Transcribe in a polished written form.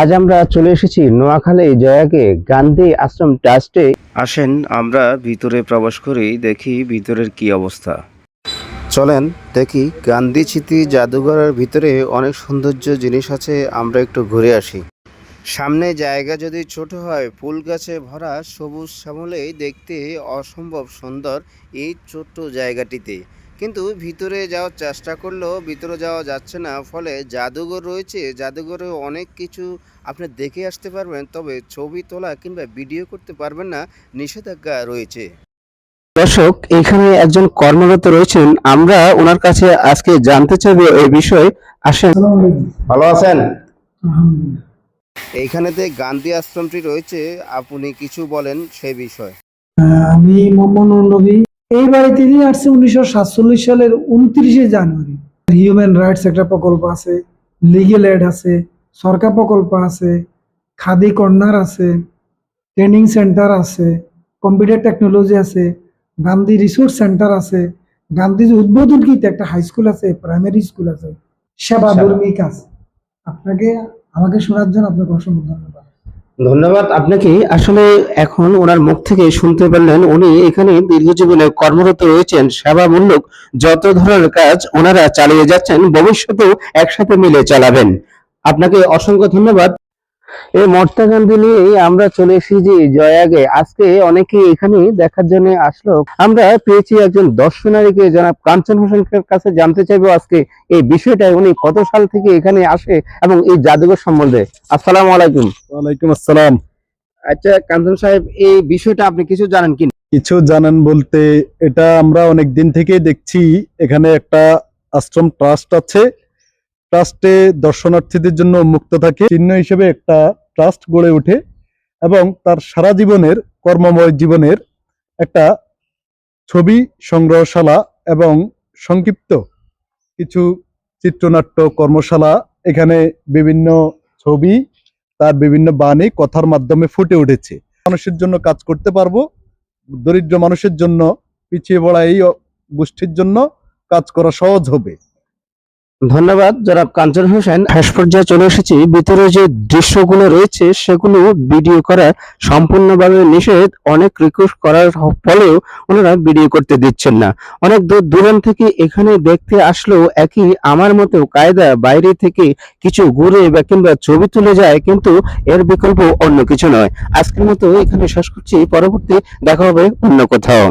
আজ আমরা চলে এসেছি নোয়াখালী জয়াকে গান্ধী আশ্রম ট্রাস্টে। আসেন আমরা ভিতরে প্রবেশ করি, দেখি ভিতরের কি অবস্থা। চলেন দেখি গান্ধী স্মৃতি জাদুঘরের ভিতরে অনেক সৌন্দর্য জিনিস আছে, আমরা একটু ঘুরে আসি। সামনে জায়গা যদি ছোট হয়, ফুল গাছে ভরা সবুজ শ্যামলে দেখতে অসম্ভব সুন্দর এই ছোট্ট জায়গাটিতে। কিন্তু ভিতরে যাওয়ার চেষ্টা করলেও ভিতরে যাওয়া যাচ্ছে না, ফলে জাদুঘর রয়েছে, জাদুঘরে অনেক কিছু আপনি দেখে আসতে পারবেন, তবে ছবি তোলা কিংবা ভিডিও করতে পারবেন না, নিষেধাজ্ঞা রয়েছে। দর্শক, এখানে একজন কর্মরত রয়েছেন, আমরা ওনার কাছে আজকে জানতে চাইবো এই বিষয়ে। আসেন। ভালো আছেন? এইখানেতে গান্ধী আশ্রমটি রয়েছে, আপনি কিছু বলেন সেই বিষয়। আমি মোহাম্মদ নবী। এই বাড়িতে নিয়ে আসছে 1947 সালের 29শে জানুয়ারি। হিউম্যান রাইটস একটা প্রকল্প আছে, লিগেল এড আছে, সরকার প্রকল্প আছে, খাদি কর্নার আছে, ট্রেনিং সেন্টার আছে, কম্পিউটার টেকনোলজি আছে, গান্ধী রিসোর্স সেন্টার আছে, গান্ধীজি উদ্বোধনকৃত একটা হাই স্কুল আছে, প্রাইমারি স্কুল আছে, সেবা ধর্মী কাজ। আমাকে শোনার জন্য আপনাকে অসংখ্য ধন্যবাদ। ধন্যবাদ আপনাকে। আসলে এখন ওনার মুখ থেকে শুনতে পারলেন উনি এখানে দীর্ঘজীবনে কর্মরত রয়েছেন, সেবামূলক যত ধরনের কাজ ওনারা চালিয়ে যাচ্ছেন, ভবিষ্যতেও একসাথে মিলে চালাবেন। আপনাকে অসংখ্য ধন্যবাদ। এই মহাত্মা গান্ধী নিয়েই আমরা চলে এসেছি জয়াগে। আজকে অনেকে এখানে দেখার জন্য আসলো। আমরা পেয়েছি একজন দর্শনারীকে, জনাব কাঞ্চন হোসেনের কাছে জানতে চাইবো আজকে এই বিষয়টা, উনি কত সাল থেকে এখানে আসে এবং এই জাদুঘর সম্বন্ধে। আসসালামু আলাইকুম। ওয়ালাইকুম আসসালাম। আচ্ছা কাঞ্চন সাহেব, এই বিষয়টা আপনি কিছু জানেন কি? কিছু জানেন বলতে, এটা আমরা অনেক দিন থেকেই দেখছি। এখানে একটা আশ্রম ট্রাস্ট আছে, ট্রাস্টে দর্শনার্থীদের জন্য উন্মুক্ত থাকে, চিহ্ন হিসেবে একটা ট্রাস্ট গড়ে ওঠে এবং তার সারা জীবনের কর্মময় জীবনের একটা ছবি সংগ্রহশালা এবং সংক্ষিপ্ত কিছু চিত্রনাট্য কর্মশালা, এখানে বিভিন্ন ছবি, তার বিভিন্ন বাণী কথার মাধ্যমে ফুটে উঠেছে। মানুষের জন্য কাজ করতে পারবো, দরিদ্র মানুষের জন্য, পিছিয়ে পড়া এই গোষ্ঠীর জন্য কাজ করা সহজ হবে। ধন্যবাদ জনাব কাঞ্চন হোসেন। শেষ পর্যায়ে চলে এসেছি, ভিতরে যে দৃশ্যগুলো রয়েছে সেগুলো ভিডিও করা সম্পূর্ণভাবে নিষেধ। অনেক রিকোয়েস্ট করার ফলেও ওনারা ভিডিও করতে দিচ্ছেন না। অনেক দূর দূরান্ত থেকে এখানে দেখতে আসলেও একই আমার মতো কায়দা, বাইরে থেকে কিছু ঘুরে বা কিংবা ছবি তুলে যায়, কিন্তু এর বিকল্প অন্য কিছু নয়। আজকের মতো এখানে শেষ করছি, পরবর্তী দেখা হবে অন্য কোথাও।